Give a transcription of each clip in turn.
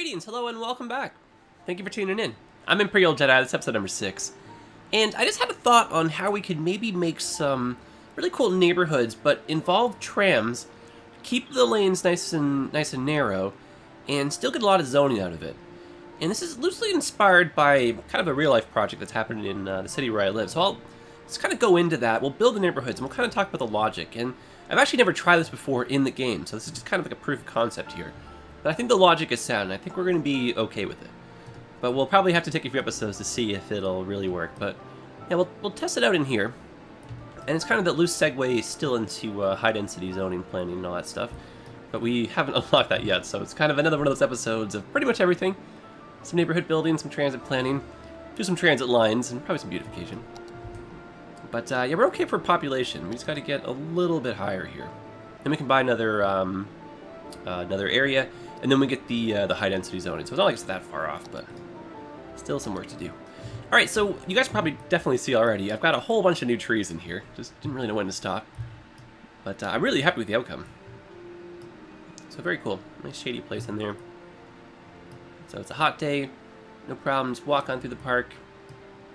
Greetings, hello, and welcome back. Thank you for tuning in. I'm ImperialJedi, this is episode number 6. And I just had a thought on how we could maybe make some really cool neighborhoods, but involve trams, keep the lanes nice and narrow, and still get a lot of zoning out of it. And this is loosely inspired by kind of a real-life project that's happened in the city where I live. So I'll just kind of go into that. We'll build the neighborhoods, and we'll kind of talk about the logic. And I've actually never tried this before in the game, so this is just kind of like a proof of concept here. But I think the logic is sound, and I think we're going to be okay with it. But we'll probably have to take a few episodes to see if it'll really work. But yeah, we'll test it out in here. And it's kind of that loose segue still into high-density zoning planning and all that stuff. But we haven't unlocked that yet, so it's kind of another one of those episodes of pretty much everything. Some neighborhood building, some transit planning, do some transit lines, and probably some beautification. But yeah, we're okay for population. We just got to get a little bit higher here. Then we can buy another area, and then we get the high-density zoning. So it's not like it's that far off, but still some work to do. All right, so you guys probably definitely see already, I've got a whole bunch of new trees in here. Just didn't really know when to stop. But I'm really happy with the outcome. So very cool. Nice shady place in there. So it's a hot day, no problems. Walk on through the park.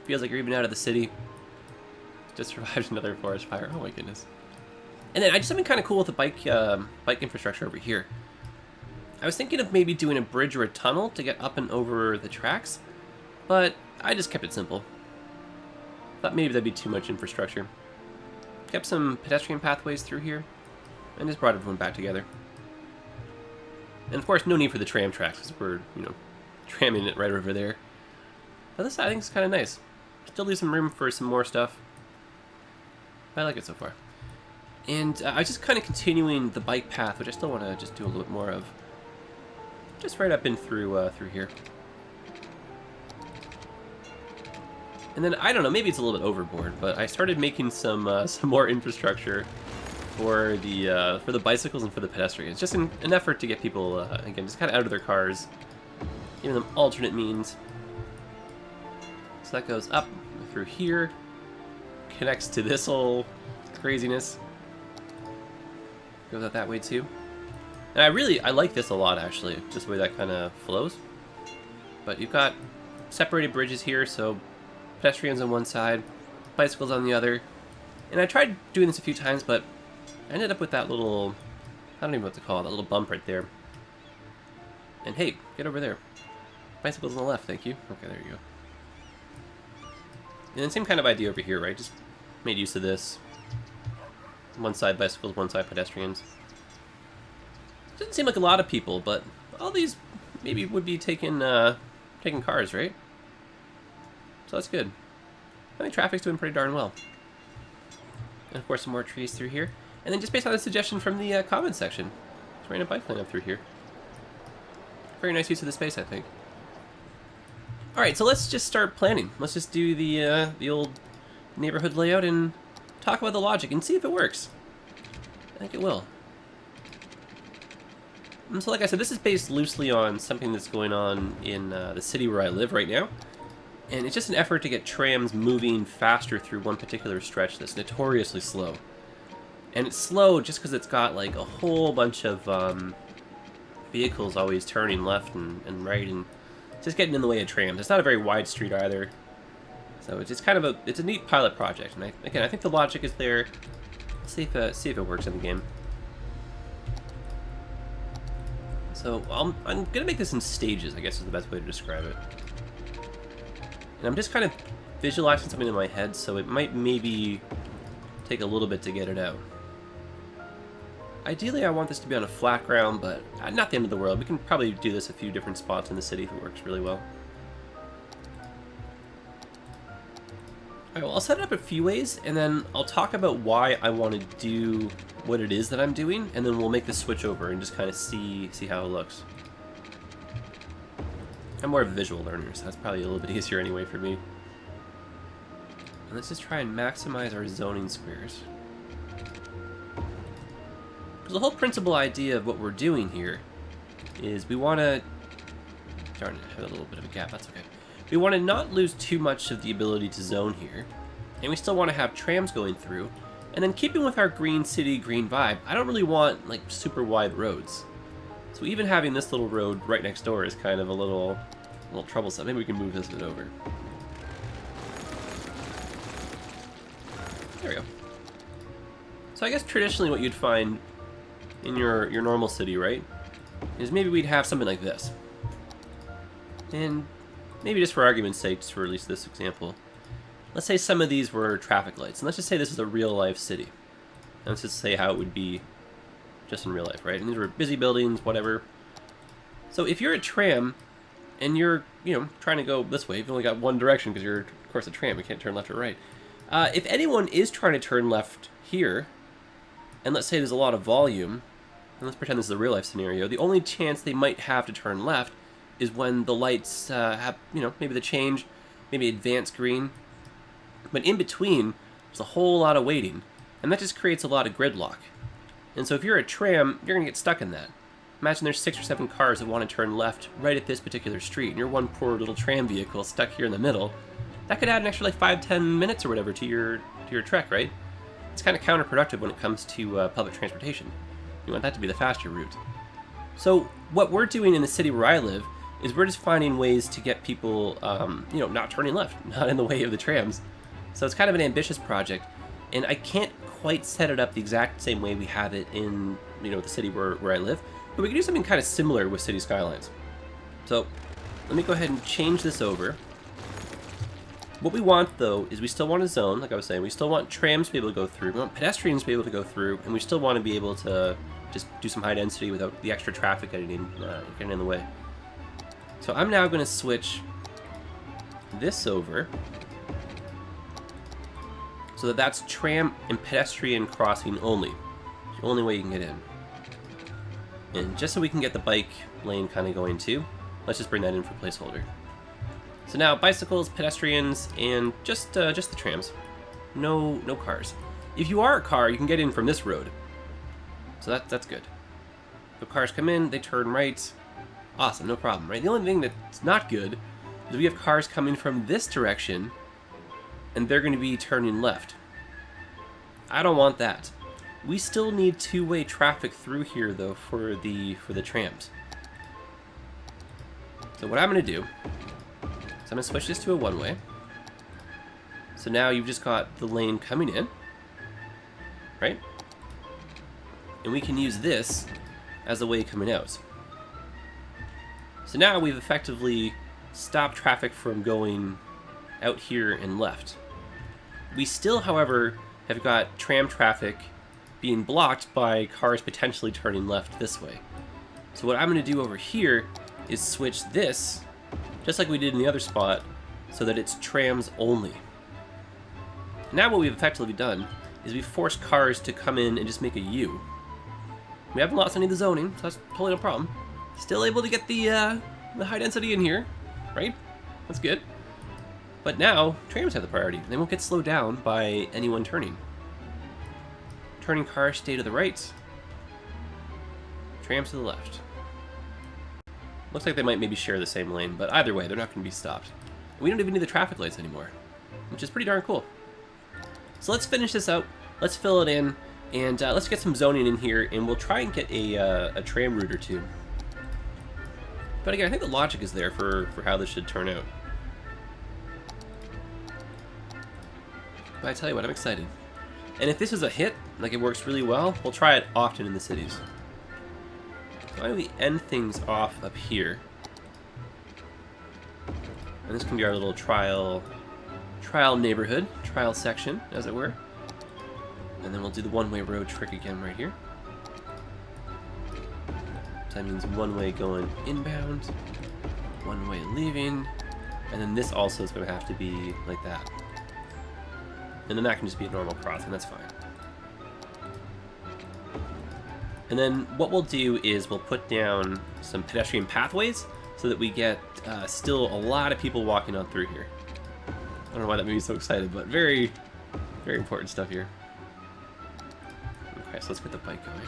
Feels like you're even out of the city. Just survived another forest fire. Oh my goodness. And then I did something kind of cool with the bike infrastructure over here. I was thinking of maybe doing a bridge or a tunnel to get up and over the tracks, but I just kept it simple. Thought maybe that'd be too much infrastructure. Kept some pedestrian pathways through here, and just brought everyone back together. And of course, no need for the tram tracks, because we're, tramming it right over there. But this side I think is kind of nice. Still leave some room for some more stuff. I like it so far. And I was just kind of continuing the bike path, which I still want to just do a little bit more of. Just right up and through here. And then, I don't know, maybe it's a little bit overboard, but I started making some more infrastructure for the bicycles and for the pedestrians. Just an effort to get people, again, just kind of out of their cars, giving them alternate means. So that goes up through here, connects to this whole craziness. Goes out that way too. And I like this a lot, actually, just the way that kind of flows. But you've got separated bridges here, so pedestrians on one side, bicycles on the other. And I tried doing this a few times, but I ended up with that little, I don't even know what to call it, that little bump right there. And hey, get over there. Bicycles on the left, thank you. Okay, there you go. And then same kind of idea over here, right? Just made use of this. One side bicycles, one side pedestrians. Doesn't seem like a lot of people, but all these maybe would be taking cars, right? So that's good. I think traffic's doing pretty darn well. And of course some more trees through here. And then just based on a suggestion from the comments section, just ran a bike lane up through here. Very nice use of the space, I think. Alright, so let's just start planning. Let's just do the old neighborhood layout and talk about the logic and see if it works. I think it will. And so like I said, this is based loosely on something that's going on in the city where I live right now. And it's just an effort to get trams moving faster through one particular stretch that's notoriously slow. And it's slow just because it's got like a whole bunch of vehicles always turning left and right and just getting in the way of trams. It's not a very wide street either. So it's just kind of it's a neat pilot project. And I think the logic is there. See if it works in the game. So I'm going to make this in stages, I guess is the best way to describe it. And I'm just kind of visualizing something in my head, so it might maybe take a little bit to get it out. Ideally, I want this to be on a flat ground, but not the end of the world. We can probably do this a few different spots in the city if it works really well. Alright, well, I'll set it up a few ways, and then I'll talk about why I want to do what it is that I'm doing, and then we'll make the switch over and just kind of see how it looks. I'm more of a visual learner, so that's probably a little bit easier anyway for me. And let's just try and maximize our zoning squares. Because the whole principal idea of what we're doing here is we want to... Darn it, I have a little bit of a gap, that's okay. We want to not lose too much of the ability to zone here, and we still want to have trams going through, and then keeping with our green city, green vibe, I don't really want like super wide roads. So even having this little road right next door is kind of a little troublesome. Maybe we can move this bit over. There we go. So I guess traditionally what you'd find in your normal city, right, is maybe we'd have something like this. And maybe just for argument's sake, just for at least this example, let's say some of these were traffic lights. And let's just say this is a real-life city. And let's just say how it would be just in real life, right? And these were busy buildings, whatever. So if you're a tram and you're, trying to go this way, you've only got one direction because you're, of course, a tram. You can't turn left or right. If anyone is trying to turn left here, and let's say there's a lot of volume, and let's pretend this is a real-life scenario, the only chance they might have to turn left is when the lights have, maybe the change, maybe advance green. But in between, there's a whole lot of waiting, and that just creates a lot of gridlock. And so if you're a tram, you're going to get stuck in that. Imagine there's 6 or 7 cars that want to turn left right at this particular street, and you're one poor little tram vehicle stuck here in the middle. That could add an extra, 5-10 minutes or whatever to your trek, right? It's kind of counterproductive when it comes to public transportation. You want that to be the faster route. So what we're doing in the city where I live is we're just finding ways to get people, not turning left, not in the way of the trams. So it's kind of an ambitious project, and I can't quite set it up the exact same way we have it in, the city where I live, but we can do something kind of similar with City Skylines. So let me go ahead and change this over. What we want, though, is we still want a zone, like I was saying. We still want trams to be able to go through. We want pedestrians to be able to go through, and we still want to be able to just do some high density without the extra traffic getting in the way. So I'm now going to switch this over so that that's tram and pedestrian crossing only. It's the only way you can get in. And just so we can get the bike lane kind of going too, let's just bring that in for placeholder. So now bicycles, pedestrians, and just the trams. No cars. If you are a car, you can get in from this road. So that's good. The cars come in, they turn right. Awesome, no problem, right? The only thing that's not good is we have cars coming from this direction, and they're going to be turning left. I don't want that. We still need two-way traffic through here, though, for the trams. So what I'm going to do is I'm going to switch this to a one-way. So now you've just got the lane coming in, right? And we can use this as the way coming out. So now we've effectively stopped traffic from going out here and left. We still, however, have got tram traffic being blocked by cars potentially turning left this way. So what I'm going to do over here is switch this, just like we did in the other spot, so that it's trams only. Now what we've effectively done is we've forced cars to come in and just make a U. We haven't lost any of the zoning, so that's totally no problem. Still able to get the high density in here, right? That's good. But now, trams have the priority. They won't get slowed down by anyone turning. Turning cars stay to the right. Trams to the left. Looks like they might maybe share the same lane, but either way, they're not going to be stopped. We don't even need the traffic lights anymore, which is pretty darn cool. So let's finish this out. Let's fill it in, and let's get some zoning in here, and we'll try and get a tram route or two. But again, I think the logic is there for how this should turn out. But I tell you what, I'm excited. And if this is a hit, like it works really well, we'll try it often in the cities. So why don't we end things off up here? And this can be our little trial neighborhood, trial section, as it were. And then we'll do the one-way road trick again right here. So that means one way going inbound, one way leaving, and then this also is going to have to be like that. And then that can just be a normal crossing, that's fine. And then what we'll do is we'll put down some pedestrian pathways so that we get still a lot of people walking on through here. I don't know why that made me so excited, but very, very important stuff here. Okay, so let's get the bike going.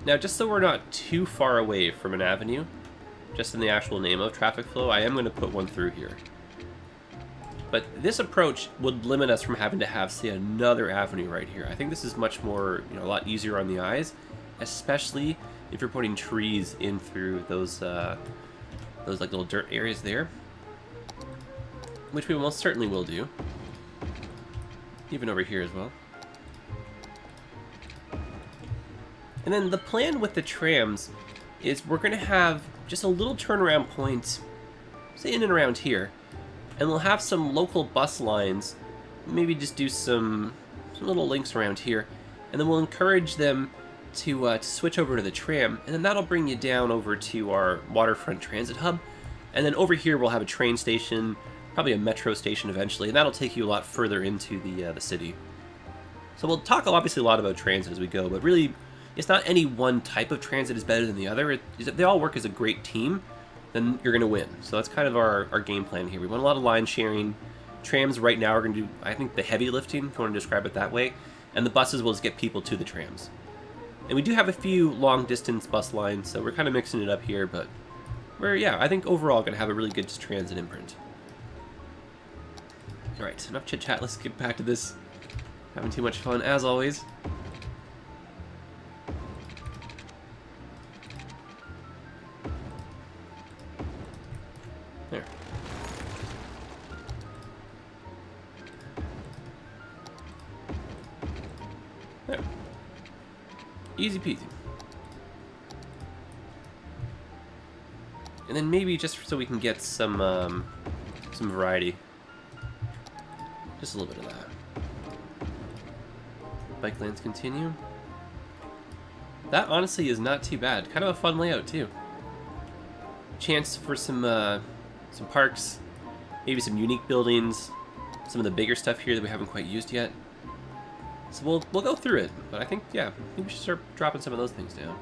There. Now, just so we're not too far away from an avenue, just in the actual name of traffic flow, I am going to put one through here. But this approach would limit us from having to have, say, another avenue right here. I think this is much more, a lot easier on the eyes, especially if you're putting trees in through those like little dirt areas there, which we most certainly will do. Even over here as well. And then the plan with the trams is we're going to have just a little turnaround point, say in and around here, and we'll have some local bus lines, maybe just do some little links around here, and then we'll encourage them to switch over to the tram, and then that'll bring you down over to our waterfront transit hub, and then over here we'll have a train station, probably a metro station eventually, and that'll take you a lot further into the city. So we'll talk obviously a lot about transit as we go, but really it's not any one type of transit is better than the other. If they all work as a great team, then you're going to win. So that's kind of our game plan here. We want a lot of line sharing. Trams right now are going to do, I think, the heavy lifting, if you want to describe it that way, and the buses will just get people to the trams. And we do have a few long-distance bus lines, so we're kind of mixing it up here, but yeah, I think overall going to have a really good transit imprint. Alright, enough chit-chat. Let's get back to this. Having too much fun, as always. There. There. Easy peasy. And then maybe just so we can get some variety. Just a little bit of that. Bike lanes continue. That honestly is not too bad. Kind of a fun layout too. Chance for some parks, maybe some unique buildings, some of the bigger stuff here that we haven't quite used yet. So we'll go through it, but I think we should start dropping some of those things down.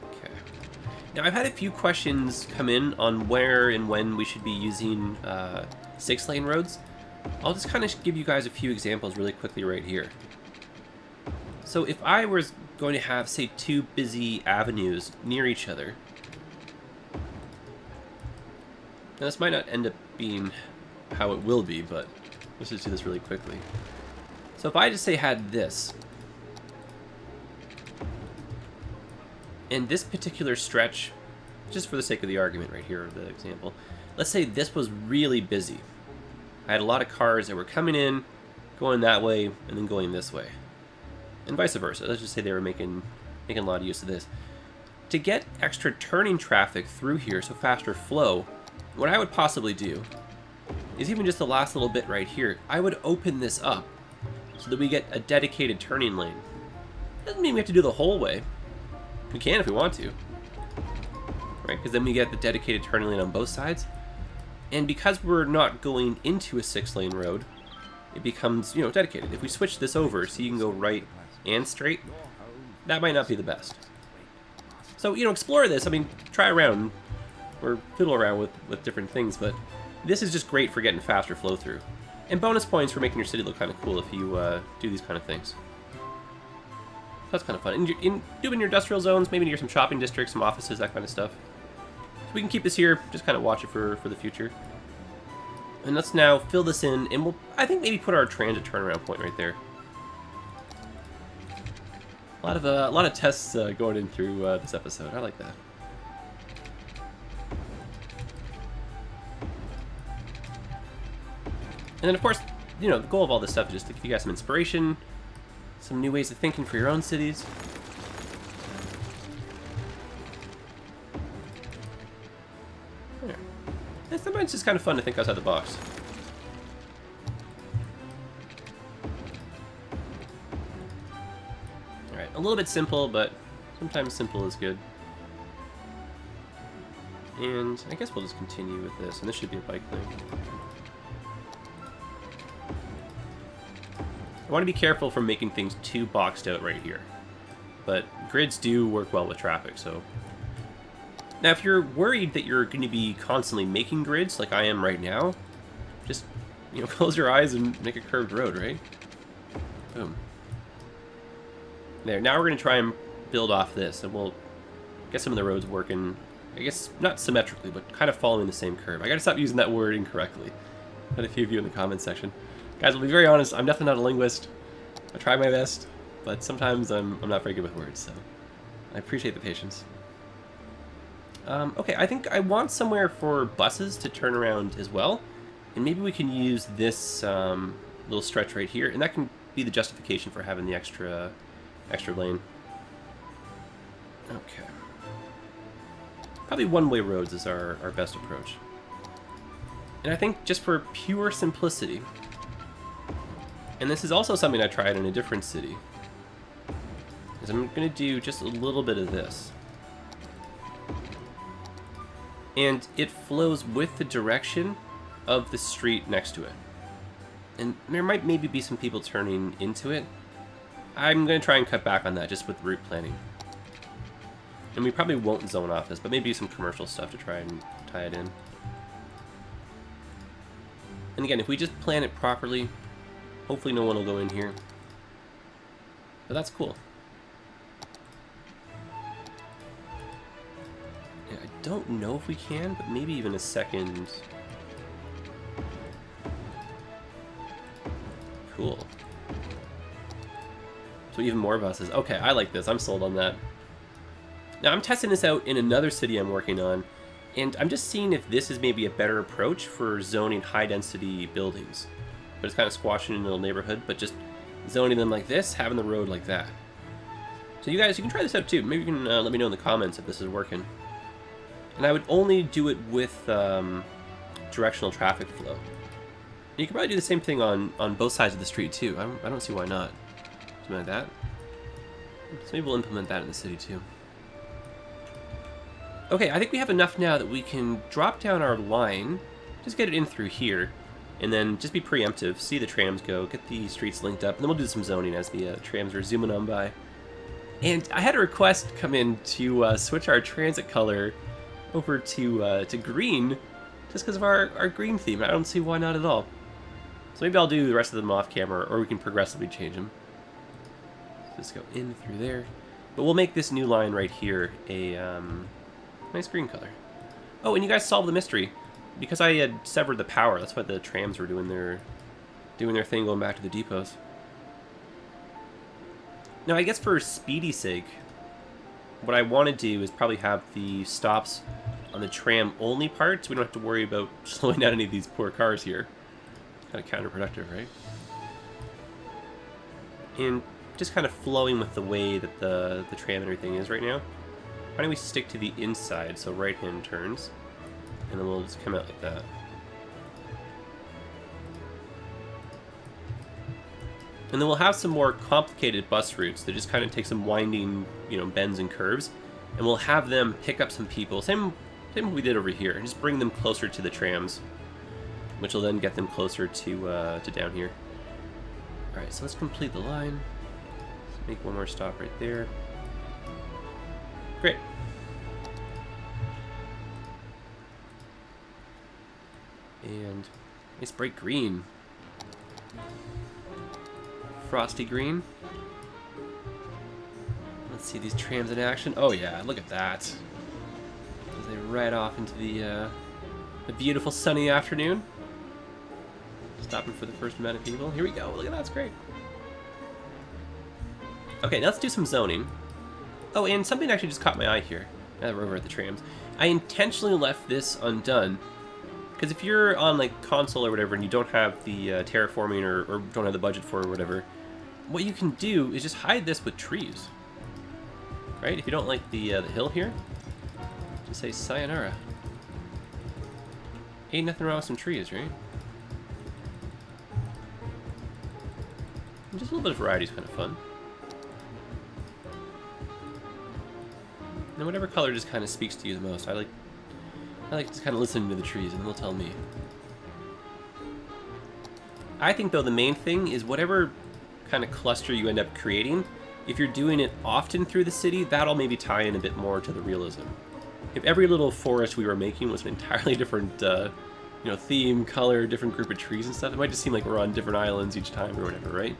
Okay. Now I've had a few questions come in on where and when we should be using 6-lane roads. I'll just kind of give you guys a few examples really quickly right here. So if I was going to have, say, two busy avenues near each other, now this might not end up being how it will be, but let's just do this really quickly. So if I just say had this, and this particular stretch, just for the sake of the argument right here, the example, let's say this was really busy. I had a lot of cars that were coming in, going that way, and then going this way. And vice versa. Let's just say they were making a lot of use of this. To get extra turning traffic through here, so faster flow, what I would possibly do is even just the last little bit right here, I would open this up so that we get a dedicated turning lane. Doesn't mean we have to do the whole way. We can if we want to. Right? Because then we get the dedicated turning lane on both sides. And because we're not going into a 6-lane road, it becomes, dedicated. If we switch this over so you can go right and straight, that might not be the best. So, explore this. I mean, try around or fiddle around with different things, but this is just great for getting faster flow through. And bonus points for making your city look kind of cool if you do these kind of things. That's kind of fun. And doing your industrial zones, maybe near some shopping districts, some offices, that kind of stuff. So we can keep this here, just kind of watch it for the future. And let's now fill this in, and I think maybe put our transit turnaround point right there. A lot of tests going in through this episode. I like that. And then of course, the goal of all this stuff is just to give you guys some inspiration, some new ways of thinking for your own cities. Sometimes it's just kind of fun to think outside the box. Alright, a little bit simple, but sometimes simple is good. And I guess we'll just continue with this, and this should be a bike lane. I want to be careful from making things too boxed out right here. But grids do work well with traffic, so... Now, if you're worried that you're going to be constantly making grids, like I am right now, just, close your eyes and make a curved road, right? Boom. There. Now we're going to try and build off this, and we'll get some of the roads working, I guess, not symmetrically, but kind of following the same curve. I got to stop using that word incorrectly. Had a few of you in the comments section. Guys, I'll be very honest, I'm definitely not a linguist. I try my best, but sometimes I'm not very good with words, so I appreciate the patience. Okay, I think I want somewhere for buses to turn around as well, and maybe we can use this little stretch right here, and that can be the justification for having the extra lane. Okay. Probably one-way roads is our best approach. And I think just for pure simplicity, and this is also something I tried in a different city, is I'm going to do just a little bit of this. And it flows with the direction of the street next to it. And there might maybe be some people turning into it. I'm going to try and cut back on that just with route planning. And we probably won't zone off this, but maybe some commercial stuff to try and tie it in. And again, if we just plan it properly, hopefully no one will go in here. But that's cool. Yeah, I don't know if we can, but maybe even a second. Cool. So even more buses. Okay, I like this. I'm sold on that. Now I'm testing this out in another city I'm working on, and I'm just seeing if this is maybe a better approach for zoning high-density buildings. But it's kind of squashing in a little neighborhood, but just zoning them like this, having the road like that. So you guys, you can try this out too. Maybe you can let me know in the comments if this is working. And I would only do it with directional traffic flow. And you can probably do the same thing on both sides of the street too. I don't see why not. Something like that. So maybe we'll implement that in the city too. Okay, I think we have enough now that we can drop down our line, just get it in through here, and then just be preemptive, see the trams go, get the streets linked up, and then we'll do some zoning as the trams are zooming on by. And I had a request come in to switch our transit color over to green, just because of our green theme. I don't see why not at all. So maybe I'll do the rest of them off camera, or we can progressively change them. Just go in through there. But we'll make this new line right here a nice green color. Oh, and you guys solved the mystery. Because I had severed the power, that's why the trams were doing their thing going back to the depots. Now, I guess for speedy's sake, what I want to do is probably have the stops on the tram-only part, so we don't have to worry about slowing down any of these poor cars here. Kind of counterproductive, right? And just kind of flowing with the way that the tram and everything is right now. Why don't we stick to the inside, so right-hand turns, and then we'll just come out like that. And then we'll have some more complicated bus routes that just kind of take some winding, bends and curves, and we'll have them pick up some people. Same what we did over here, and just bring them closer to the trams, which will then get them closer to down here. All right, so let's complete the line. Let's make one more stop right there. Great. And nice bright green. Frosty green. Let's see these trams in action. Oh yeah, look at that. As they ride off into the beautiful sunny afternoon. Stopping for the first amount of people. Here we go. Look at that, it's great. Okay, now let's do some zoning. Oh, and something actually just caught my eye here. Now that we're over at the trams. I intentionally left this undone. Because if you're on like console or whatever and you don't have the terraforming or don't have the budget for it or whatever, what you can do is just hide this with trees. Right? If you don't like the hill here, just say sayonara. Ain't nothing wrong with some trees, right? And just a little bit of variety is kind of fun. And whatever color just kind of speaks to you the most. I like just kind of listening to the trees, and they'll tell me. I think, though, the main thing is whatever kind of cluster you end up creating, if you're doing it often through the city, that'll maybe tie in a bit more to the realism. If every little forest we were making was an entirely different, theme, color, different group of trees and stuff, it might just seem like we're on different islands each time or whatever, right?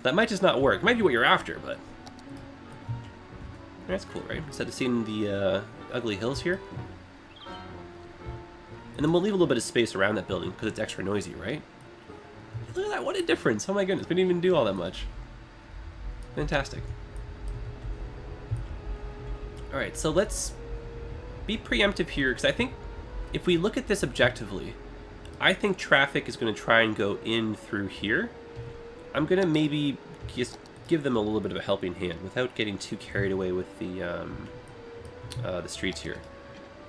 That might just not work. It might be what you're after, but... That's cool, right? Instead of seeing the ugly hills here. And then we'll leave a little bit of space around that building because it's extra noisy, right? Look at that, what a difference. Oh my goodness, we didn't even do all that much. Fantastic. Alright, so let's be preemptive here, because I think if we look at this objectively, I think traffic is going to try and go in through here. I'm going to maybe just give them a little bit of a helping hand without getting too carried away with the streets here.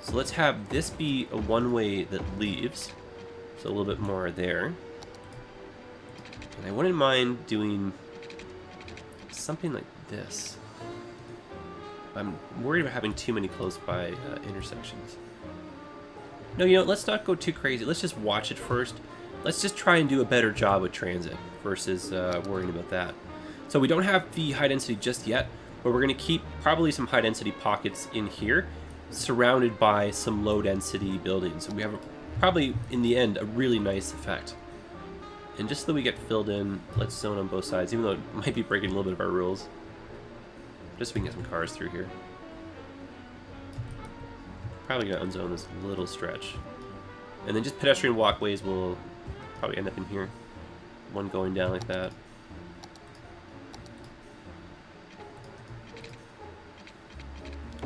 So let's have this be a one-way that leaves, so a little bit more there. And I wouldn't mind doing something like this. I'm worried about having too many close by intersections. No, you know, let's not go too crazy. Let's just watch it first. Let's just try and do a better job with transit versus worrying about that. So we don't have the high density just yet, but we're going to keep probably some high density pockets in here, surrounded by some low density buildings. So we have probably, in the end, a really nice effect. And just so that we get filled in, let's zone on both sides, even though it might be breaking a little bit of our rules. Just so we can get some cars through here. Probably gonna unzone this little stretch. And then just pedestrian walkways will probably end up in here. One going down like that.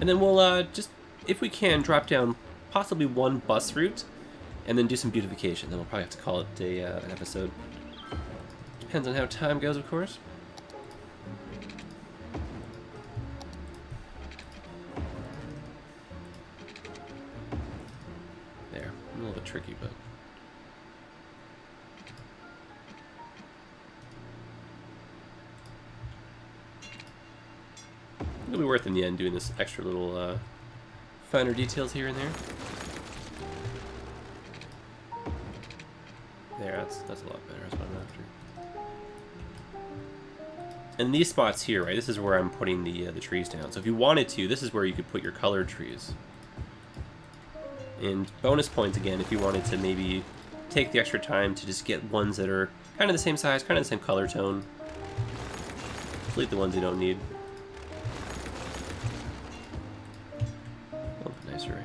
And then we'll just, if we can, drop down possibly one bus route and then do some beautification. Then we'll probably have to call it an episode. Depends on how time goes, of course. There, a little bit tricky, but... it'll be worth in the end doing this extra little finer details here and there. There, that's a lot better. That's what I'm after. And these spots here, right? This is where I'm putting the trees down. So if you wanted to, this is where you could put your colored trees. And bonus points again if you wanted to maybe take the extra time to just get ones that are kind of the same size, kind of the same color tone. Delete the ones you don't need. Oh, nicer, right?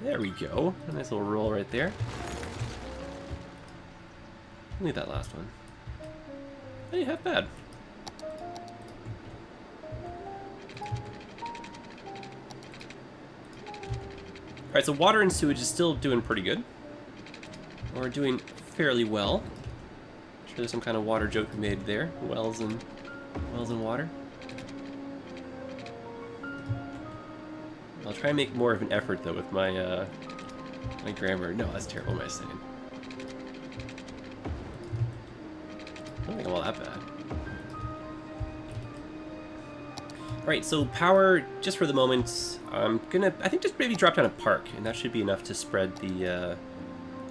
There we go. A nice little roll right there. Leave that last one. Ain't half bad. Alright, so water and sewage is still doing pretty good. Or doing fairly well. I'm sure there's some kind of water joke we made there. Wells and water. I'll try and make more of an effort though with my my grammar. No, that's terrible. What am I saying? I don't think I'm all that bad. Alright, so power, just for the moment, I'm gonna, I think just maybe drop down a park, and that should be enough to spread the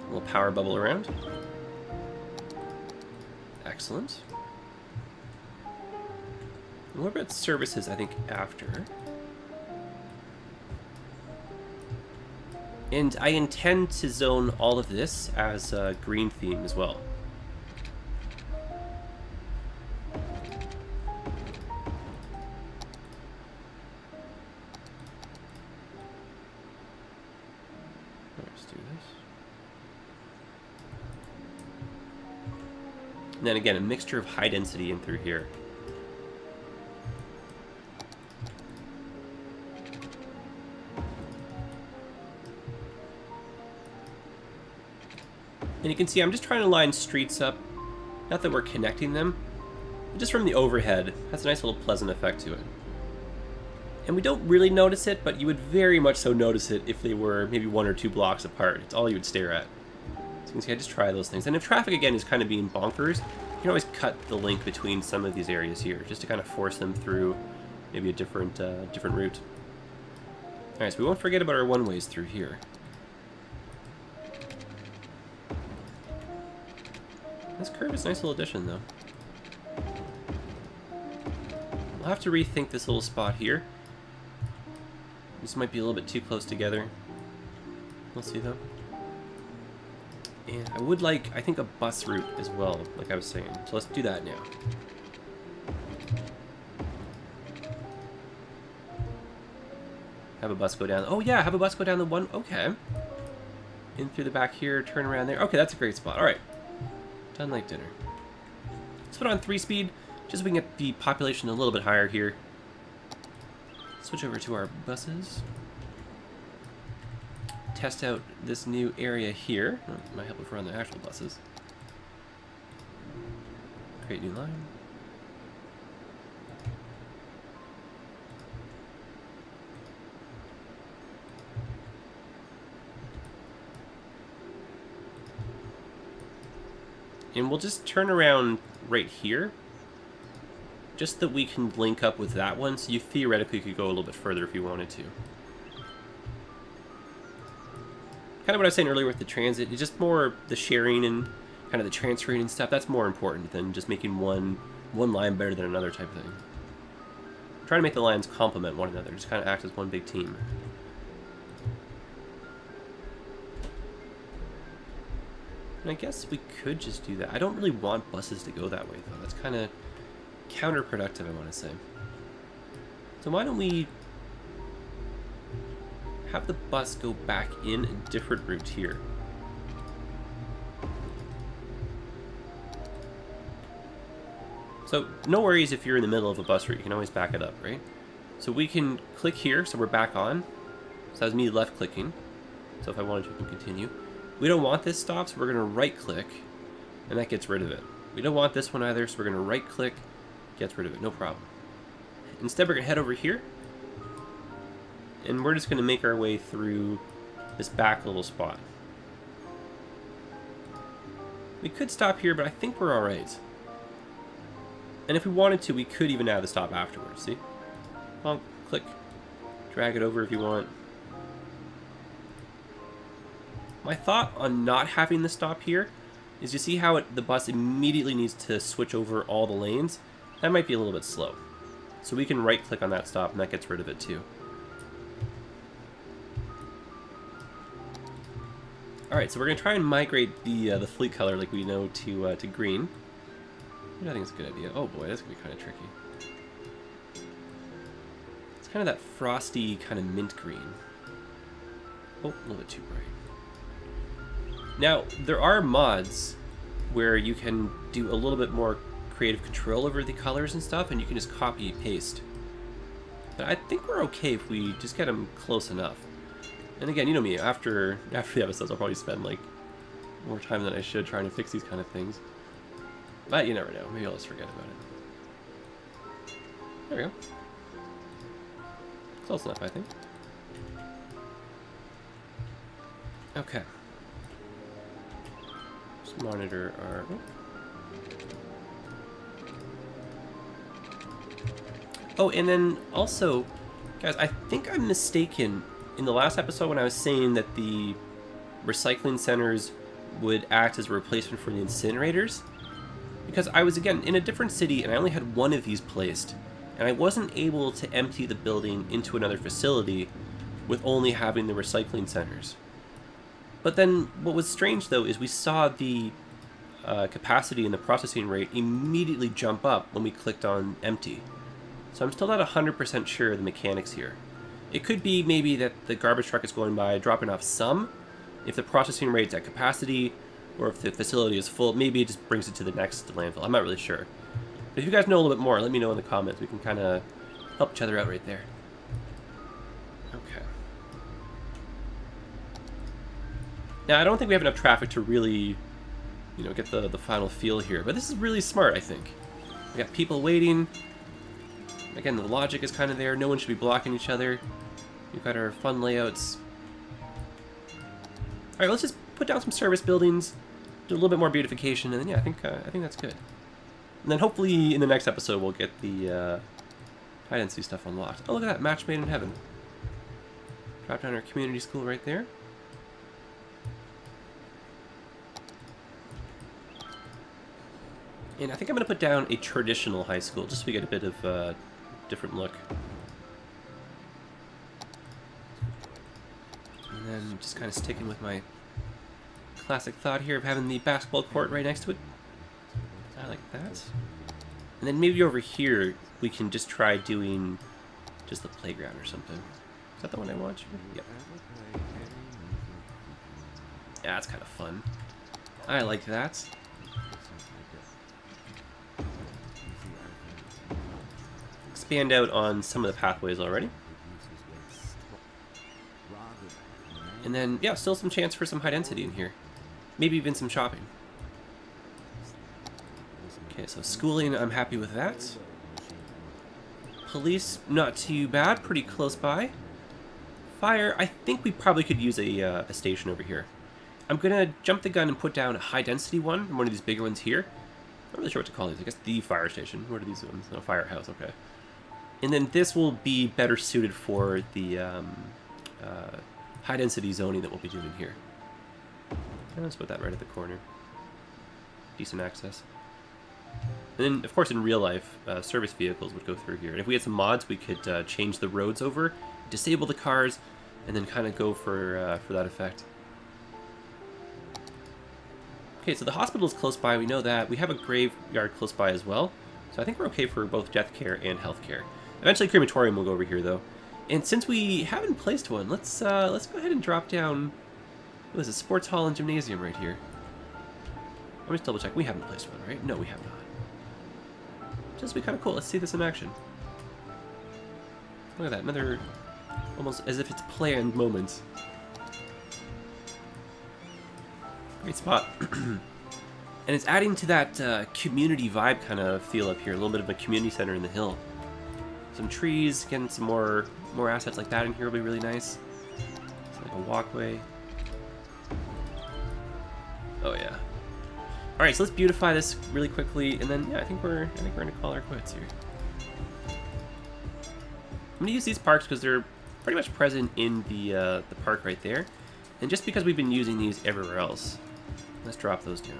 little power bubble around. Excellent. And what about services, I think, after? And I intend to zone all of this as a green theme as well. Let's do this. And then again, a mixture of high density in through here. And you can see I'm just trying to line streets up, not that we're connecting them, but just from the overhead. Has a nice little pleasant effect to it. And we don't really notice it, but you would very much so notice it if they were maybe 1 or 2 blocks apart. It's all you would stare at. So you can see I just try those things. And if traffic again is kind of being bonkers, you can always cut the link between some of these areas here, just to kind of force them through maybe a different route. Alright, so we won't forget about our one-ways through here. This curve is a nice little addition, though. We'll have to rethink this little spot here. This might be a little bit too close together. We'll see, though. And I would like, I think, a bus route as well, like I was saying. So let's do that now. Have a bus go down. Oh, yeah, have a bus go down the one. Okay. In through the back here, turn around there. Okay, that's a great spot. All right. Done like dinner. Let's put on 3-speed, just so we can get the population a little bit higher here. Switch over to our buses. Test out this new area here. Oh, might help if we're on the actual buses. Create new line. And we'll just turn around right here, just that we can link up with that one, so you theoretically could go a little bit further if you wanted to. Kind of what I was saying earlier with the transit, it's just more the sharing and kind of the transferring and stuff. That's more important than just making one line better than another type of thing. I'm trying to make the lines complement one another, just kind of act as one big team. And I guess we could just do that. I don't really want buses to go that way, though. That's kind of counterproductive, I want to say. So why don't we have the bus go back in a different route here? So no worries if you're in the middle of a bus route. You can always back it up, right? So we can click here, so we're back on. So that was me left clicking. So if I wanted to, we can continue. We don't want this stop, so we're going to right click, and that gets rid of it. We don't want this one either, so we're going to right click, gets rid of it, no problem. Instead, we're going to head over here, and we're just going to make our way through this back little spot. We could stop here, but I think we're alright. And if we wanted to, we could even add the stop afterwards, see? Well, click, drag it over if you want. My thought on not having the stop here is you see how the bus immediately needs to switch over all the lanes? That might be a little bit slow. So we can right click on that stop and that gets rid of it too. Alright, so we're going to try and migrate the fleet color like we know to green. I think it's a good idea. Oh boy, that's going to be kind of tricky. It's kind of that frosty kind of mint green. Oh, a little bit too bright. Now, there are mods where you can do a little bit more creative control over the colors and stuff, and you can just copy and paste. But I think we're okay if we just get them close enough. And again, you know me, after the episodes, I'll probably spend like more time than I should trying to fix these kind of things. But you never know. Maybe I'll just forget about it. There we go. Close enough, I think. Okay. Monitor our... Oh, and then also, guys, I think I'm mistaken in the last episode when I was saying that the recycling centers would act as a replacement for the incinerators. Because I was, again, in a different city and I only had one of these placed. And I wasn't able to empty the building into another facility with only having the recycling centers. But then, what was strange, though, is we saw the capacity and the processing rate immediately jump up when we clicked on empty. So I'm still not 100% sure of the mechanics here. It could be maybe that the garbage truck is going by, dropping off some, if the processing rate's at capacity, or if the facility is full, maybe it just brings it to the next landfill. I'm not really sure. But if you guys know a little bit more, let me know in the comments. We can kind of help each other out right there. Okay. Now, I don't think we have enough traffic to really, you know, get the final feel here, but this is really smart, I think. We got people waiting. Again, the logic is kind of there. No one should be blocking each other. We've got our fun layouts. All right, let's just put down some service buildings, do a little bit more beautification, and then yeah, I think that's good. And then hopefully in the next episode we'll get the high density stuff unlocked. Oh, look at that, match made in heaven. Drop down our community school right there. And I think I'm going to put down a traditional high school, just so we get a bit of a different look. And then just kind of sticking with my classic thought here of having the basketball court right next to it. I like that. And then maybe over here we can just try doing just the playground or something. Is that the one I want? Yep. Yeah, that's kind of fun. I like that. Expand out on some of the pathways already. And then, yeah, still some chance for some high density in here. Maybe even some shopping. Okay, so schooling, I'm happy with that. Police, not too bad, pretty close by. Fire, I think we probably could use a station over here. I'm gonna jump the gun and put down a high density one of these bigger ones here. I'm not really sure what to call these. I guess the fire station. What are these ones? No, firehouse, okay. And then this will be better suited for the high density zoning that we'll be doing here. Let's put that right at the corner. Decent access. And then, of course, in real life, service vehicles would go through here. And if we had some mods, we could change the roads over, disable the cars, and then kind of go for that effect. Okay, so the hospital is close by. We know that. We have a graveyard close by as well. So I think we're okay for both death care and health care. Eventually, crematorium will go over here, though. And since we haven't placed one, let's go ahead and drop down. What is it? Sports hall and gymnasium right here. Let me just double check. We haven't placed one, right? No, we have not. Just be kind of cool. Let's see this in action. Look at that. Another, almost as if it's planned moment. Great spot. And it's adding to that community vibe kind of feel up here. A little bit of a community center in the hill. Some trees, getting some more assets like that in here will be really nice. It's like a walkway. Oh yeah. All right, so let's beautify this really quickly, and then yeah, I think we're gonna call our quits here. I'm gonna use these parks because they're pretty much present in the park right there, and just because we've been using these everywhere else, let's drop those down.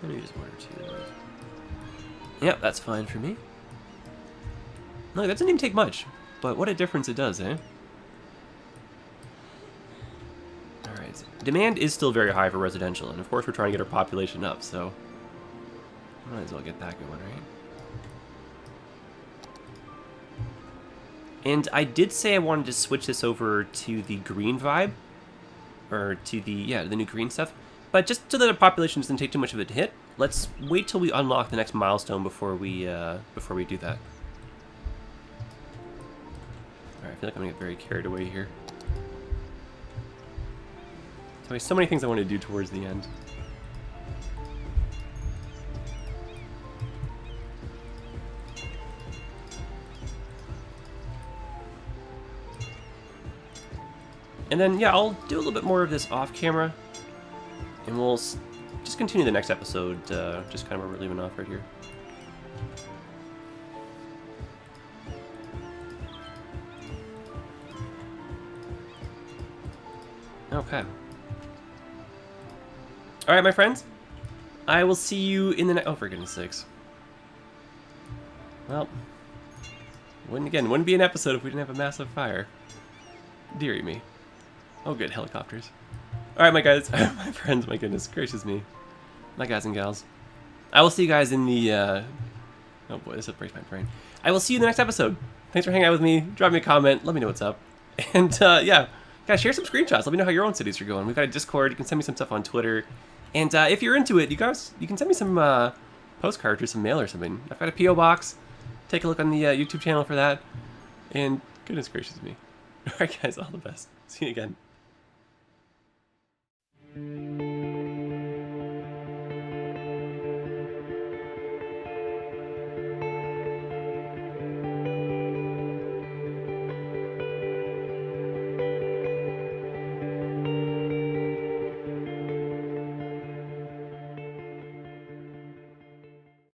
Maybe just one or two of those. Yep, that's fine for me. Look, that doesn't even take much, but what a difference it does, eh? Alright, demand is still very high for residential, and of course we're trying to get our population up, so might as well get that going, right? And I did say I wanted to switch this over to the green vibe, or to the new green stuff. But just so that the population doesn't take too much of a hit, let's wait till we unlock the next milestone before we do that. Alright, I feel like I'm gonna get very carried away here. There's so many things I want to do towards the end. And then, yeah, I'll do a little bit more of this off camera. And we'll just continue the next episode, just kind of where we're leaving off right here. Okay. Alright, my friends. I will see you in the next... Oh, for goodness sakes. Well, wouldn't be an episode if we didn't have a massive fire. Deary me. Oh, good, helicopters. Alright, my guys, my friends, my goodness gracious me. My guys and gals. I will see you guys in the, oh boy, this breaks my brain. I will see you in the next episode. Thanks for hanging out with me. Drop me a comment. Let me know what's up. And, yeah, guys, share some screenshots. Let me know how your own cities are going. We've got a Discord. You can send me some stuff on Twitter. And, if you're into it, you guys, you can send me some, postcards or some mail or something. I've got a P.O. box. Take a look on the, YouTube channel for that. And, goodness gracious me. Alright, guys, all the best. See you again.